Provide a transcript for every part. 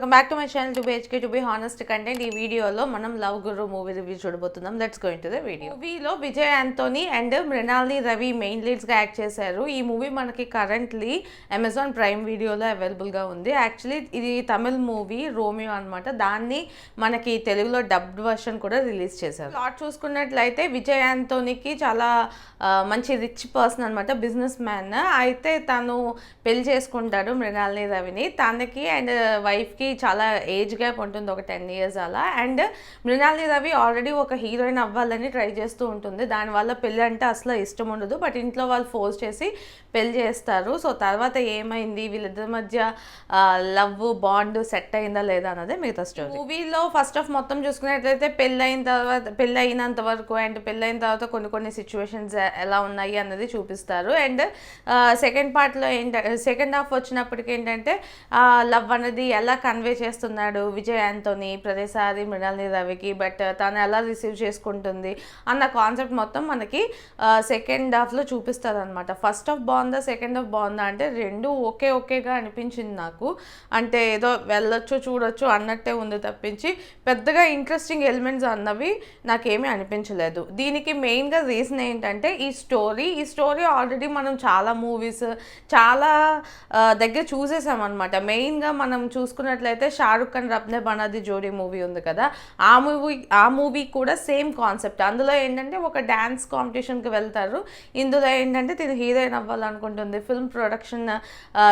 Welcome back to my channel to be to be honest content. ఈ వీడియోలో మనం love guru movie review చూడబోతున్నాం. Let's go into the video. మూవీలో Vijay Antony and Mrinalini Ravi main లీడ్స్గా act చేశారు. ఈ మూవీ మనకి కరెంట్లీ అమెజాన్ ప్రైమ్ వీడియోలో అవైలబుల్గా ఉంది. యాక్చువల్లీ ఇది తమిళ్ మూవీ రోమియో అనమాట. దాన్ని మనకి తెలుగులో డబ్డ్ వర్షన్ కూడా రిలీజ్ చేశారు. ప్లాట్ చూసుకున్నట్లయితే విజయ్ ఆంటోనీకి చాలా మంచి రిచ్ పర్సన్ అనమాట, బిజినెస్ మ్యాన్. అయితే తను పెళ్లి చేసుకుంటాడు మృణాలిని రవిని. తనకి అండ్ వైఫ్కి చాలా ఏజ్ గ్యాప్ ఉంటుంది, ఒక 10 years అలా. అండ్ మృణాలిని రవి ఆల్రెడీ ఒక హీరోయిన్ అవ్వాలని ట్రై చేస్తూ ఉంటుంది. దానివల్ల పెళ్ళి అంటే అసలు ఇష్టం ఉండదు, బట్ ఇంట్లో వాళ్ళు ఫోర్స్ చేసి పెళ్లి చేస్తారు. సో తర్వాత ఏమైంది, వీళ్ళిద్దరి మధ్య లవ్ బాండ్ సెట్ అయిందా లేదా అన్నదే మిగతా స్టోరీ. మూవీలో ఫస్ట్ ఆఫ్ మొత్తం చూసుకున్నట్లయితే పెళ్ళి అయినంత వరకు అండ్ పెళ్ళైన తర్వాత కొన్ని సిచ్యువేషన్స్ ఎలా ఉన్నాయి అన్నది చూపిస్తారు. అండ్ సెకండ్ పార్ట్లో సెకండ్ హాఫ్ వచ్చినప్పటికి ఏంటంటే లవ్ అనేది ఎలా కన్వే చేస్తున్నాడు విజయ్ ఆంటోనీ ప్రతిసారి మృణాలిని రవికి, బట్ తను ఎలా రిసీవ్ చేసుకుంటుంది అన్న కాన్సెప్ట్ మొత్తం మనకి సెకండ్ హాఫ్లో చూపిస్తారు అనమాట. ఫస్ట్ హాఫ్ బాగుందా, సెకండ్ హాఫ్ బాగుందా అంటే రెండు ఓకేగా అనిపించింది నాకు. అంటే ఏదో వెళ్ళొచ్చు చూడొచ్చు అన్నట్టే ఉంది తప్పించి పెద్దగా ఇంట్రెస్టింగ్ ఎలిమెంట్స్ అన్నవి నాకేమీ అనిపించలేదు. దీనికి మెయిన్గా రీజన్ ఏంటంటే ఈ స్టోరీ ఆల్రెడీ మనం చాలా మూవీస్ చాలా దగ్గర చూసేసామన్నమాట. మెయిన్గా మనం చూసుకున్నట్లయితే షారుఖ్ ఖాన్ రబ్నే బనాది జోడీ మూవీ ఉంది కదా, ఆ మూవీ కూడా సేమ్ కాన్సెప్ట్. అందులో ఏంటంటే ఒక డ్యాన్స్ కాంపిటీషన్కి వెళ్తారు, ఇందులో ఏంటంటే తిను హీరోయిన్ అవ్వాలనుకుంటుంది, ఫిల్మ్ ప్రొడక్షన్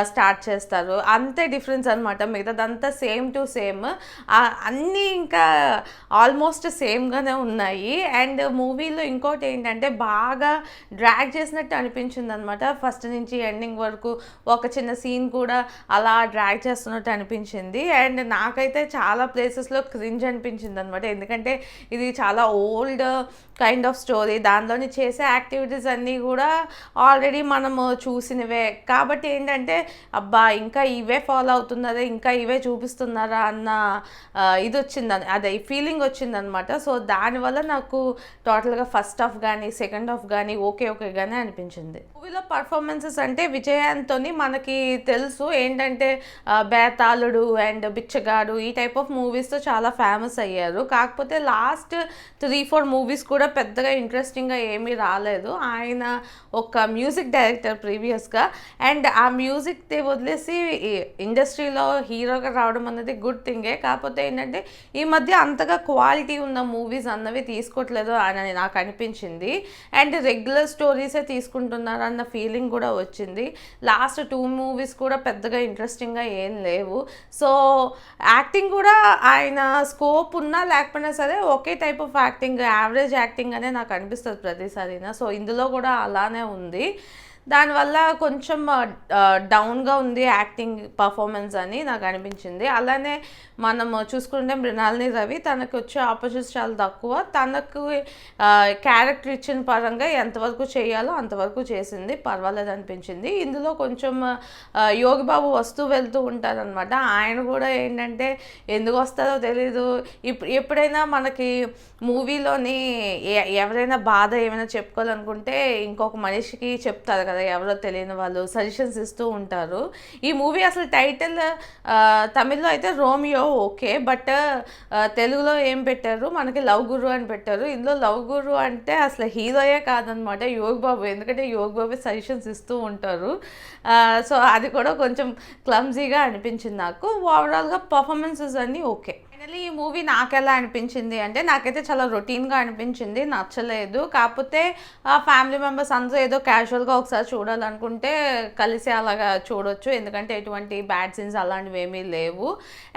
స్టార్ట్ చేస్తారు. అంతే డిఫరెన్స్ అనమాట, మిగతాదంతా సేమ్ టు సేమ్. అన్నీ ఇంకా ఆల్మోస్ట్ సేమ్గానే ఉన్నాయి. అండ్ మూవీలో ఇంకోటి ఏంటంటే బాగా డ్రాగ్ చేసినట్టు అనిపించింది అనమాట. ఫస్ట్ నుంచి ఎండింగ్ వరకు ఒక చిన్న సీన్ కూడా అలా డ్రాగ్ చేస్తున్నట్టు అనిపించింది. అండ్ నాకైతే చాలా ప్లేసెస్లో క్రింజ్ అనిపించింది అనమాట, ఎందుకంటే ఇది చాలా ఓల్డ్ కైండ్ ఆఫ్ స్టోరీ. దానిలోని చేసే యాక్టివిటీస్ అన్నీ కూడా ఆల్రెడీ మనము చూసినవే కాబట్టి ఏంటంటే అబ్బా ఇంకా ఇవే ఫాలో అవుతున్నారా, ఇంకా ఇవే చూపిస్తున్నారా అన్న ఇది వచ్చిందని, అదే ఫీలింగ్ వచ్చిందనమాట. సో దానివల్ల నాకు టోటల్గా ఫస్ట్ హాఫ్ కానీ సెకండ్ హాఫ్ కానీ ఓకేగానే అనిపించింది. మూవీలో పర్ఫార్మెన్సెస్ అంటే విజయ్ ఆంటోనీ మనకి తెలుసు ఏంటంటే బేతాళుడు అండ్ బిచ్చగాడు ఈ టైప్ ఆఫ్ మూవీస్తో చాలా ఫేమస్ అయ్యారు. కాకపోతే లాస్ట్ 3-4 మూవీస్ కూడా పెద్దగా ఇంట్రెస్టింగ్గా ఏమీ రాలేదు. ఆయన ఒక మ్యూజిక్ డైరెక్టర్ ప్రీవియస్గా, అండ్ ఆ మ్యూజిక్ వదిలేసి ఇండస్ట్రీలో హీరోగా రావడం అనేది గుడ్ థింగే. కాకపోతే ఏంటంటే ఈ మధ్య అంతగా క్వాలిటీ ఉన్న మూవీస్ అన్నవి తీసుకోవట్లేదు అని నాకు అనిపించింది. అండ్ రెగ్యులర్ స్టోరీసే తీసుకుంటున్నారు అన్న ఫీలింగ్ కూడా వచ్చింది. లాస్ట్ 2 మూవీస్ కూడా పెద్దగా ఇంట్రెస్టింగ్గా ఏం లేవు. సో యాక్టింగ్ కూడా ఆయన స్కోప్ ఉన్నా లేకపోయినా సరే ఒకే type of acting, average acting అనే నాకు అనిపిస్తుంది ప్రతిసారినా. సో ఇందులో కూడా అలానే ఉంది. దానివల్ల కొంచెం డౌన్గా ఉంది యాక్టింగ్ పర్ఫార్మెన్స్ అని నాకు అనిపించింది. అలానే మనం చూసుకుంటే మృణాలిని రవి తనకు వచ్చే ఆపర్చునిటీస్ చాలా తక్కువ. తనకు క్యారెక్టర్ ఇచ్చిన పరంగా ఎంతవరకు చేయాలో అంతవరకు చేసింది, పర్వాలేదు అనిపించింది. ఇందులో కొంచెం యోగి బాబు వస్తూ వెళ్తూ ఉంటారనమాట. ఆయన కూడా ఏంటంటే ఎందుకు వస్తారో తెలీదు. ఎప్పుడైనా మనకి మూవీలోని ఎవరైనా బాధ ఏమైనా చెప్పుకోవాలనుకుంటే ఇంకొక మనిషికి చెప్తారు కదా, ఎవరో తెలియని వాళ్ళు సజెషన్స్ ఇస్తూ ఉంటారు. ఈ మూవీ అసలు టైటిల్ తమిళ్లో అయితే రోమియో ఓకే, బట్ తెలుగులో ఏం పెట్టారు మనకి లవ్ గురు అని పెట్టారు. ఇందులో లవ్ గురు అంటే అసలు హీరోయే కాదనమాట, యోగి బాబు. ఎందుకంటే యోగి బాబు సజెషన్స్ ఇస్తూ ఉంటారు. సో అది కూడా కొంచెం క్లమ్జీగా అనిపించింది నాకు. ఓవరాల్గా పర్ఫార్మెన్సెస్ అన్నీ ఓకే. ఫైనలీ ఈ మూవీ నాకు ఎలా అనిపించింది అంటే నాకైతే చాలా రొటీన్గా అనిపించింది, నచ్చలేదు. కాకపోతే ఫ్యామిలీ మెంబర్స్ అందరూ ఏదో క్యాజువల్గా ఒకసారి చూడాలనుకుంటే కలిసి అలాగా చూడొచ్చు, ఎందుకంటే ఎటువంటి బ్యాడ్ సీన్స్ అలాంటివి ఏమీ లేవు.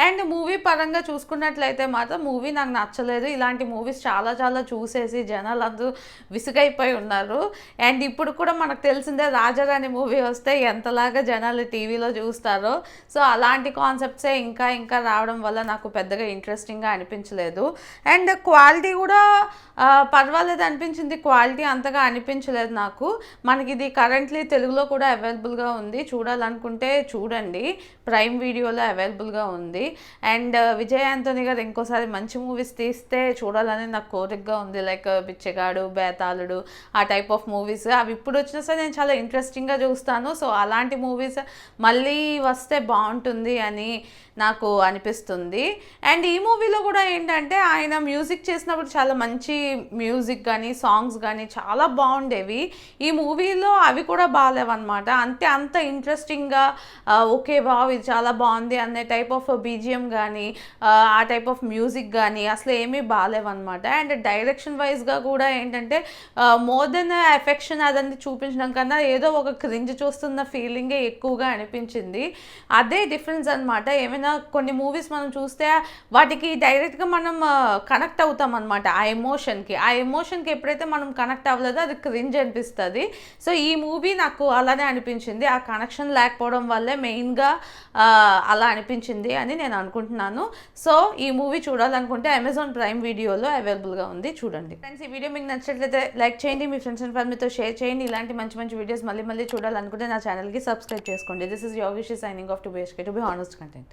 అండ్ మూవీ పరంగా చూసుకున్నట్లయితే మాత్రం మూవీ నాకు నచ్చలేదు. ఇలాంటి మూవీస్ చాలా చూసేసి జనాలు అందరూ విసుగైపోయి ఉన్నారు. అండ్ ఇప్పుడు కూడా మనకు తెలిసిందే రాజారాణి మూవీ వస్తే ఎంతలాగా జనాలు టీవీలో చూస్తారో. సో అలాంటి కాన్సెప్ట్సే ఇంకా రావడం వల్ల నాకు పెద్దగా ఇంట్రెస్టింగ్గా అనిపించలేదు. అండ్ క్వాలిటీ కూడా పర్వాలేదు అనిపించింది, క్వాలిటీ అంతగా అనిపించలేదు నాకు. మనకి ఇది కరెంట్లీ తెలుగులో కూడా అవైలబుల్గా ఉంది, చూడాలనుకుంటే చూడండి, ప్రైమ్ వీడియోలో అవైలబుల్గా ఉంది. అండ్ విజయ్ యాంటోనీ గారు ఇంకోసారి మంచి మూవీస్ తీస్తే చూడాలని నాకు కోరికగా ఉంది, లైక్ బిచ్చగాడు, బేతాళుడు, ఆ టైప్ ఆఫ్ మూవీస్. అవి ఇప్పుడు వచ్చినా సరే నేను చాలా ఇంట్రెస్టింగ్గా చూస్తాను. సో అలాంటి మూవీస్ మళ్ళీ వస్తే బాగుంటుంది అని నాకు అనిపిస్తుంది. అండ్ ఈ మూవీలో కూడా ఏంటంటే ఆయన మ్యూజిక్ చేసినప్పుడు చాలా మంచి మ్యూజిక్ కానీ సాంగ్స్ కానీ చాలా బాగుండేవి. ఈ మూవీలో అవి కూడా బాగాలేవన్నమాట. అంత ఇంట్రెస్టింగ్గా ఓకే వావ్ ఇది చాలా బాగుంది అనే టైప్ ఆఫ్ బీజిఎం కానీ ఆ టైప్ ఆఫ్ మ్యూజిక్ కానీ అసలు ఏమీ బాగాలేవన్నమాట. అండ్ డైరెక్షన్ వైజ్గా కూడా ఏంటంటే మోర్ దెన్ ఎఫెక్షన్ అదంతా చూపించడం కన్నా ఏదో ఒక క్రింజ్ చూస్తున్న ఫీలింగే ఎక్కువగా అనిపించింది. అదే డిఫరెన్స్ అనమాట. ఏమైనా కొన్ని మూవీస్ మనం చూస్తే వాటికి డైరెక్ట్గా మనం కనెక్ట్ అవుతాం అనమాట. ఆ ఎమోషన్కి ఎప్పుడైతే మనం కనెక్ట్ అవ్వలేదో అది క్రింజ్ అనిపిస్తుంది. సో ఈ మూవీ నాకు అలానే అనిపించింది, ఆ కనెక్షన్ లేకపోవడం వల్లే మెయిన్గా అలా అనిపించింది అని నేను అనుకుంటున్నాను. సో ఈ మూవీ చూడాలనుకుంటే అమెజాన్ ప్రైమ్ వీడియోలో అవైలబుల్గా ఉంది, చూడండి. ఫ్రెండ్స్, ఈ వీడియో మీకు నచ్చినట్లయితే లైక్ చేయండి, మీ ఫ్రెండ్స్ అండ్ ఫ్యామిలీతో షేర్ చేయండి. ఇలాంటి మంచి వీడియోస్ మళ్ళీ చూడాలనుకుంటే నా ఛానల్కి సబ్స్క్రైబ్ చేసుకోండి. This is Yogesh signing off to be honest content.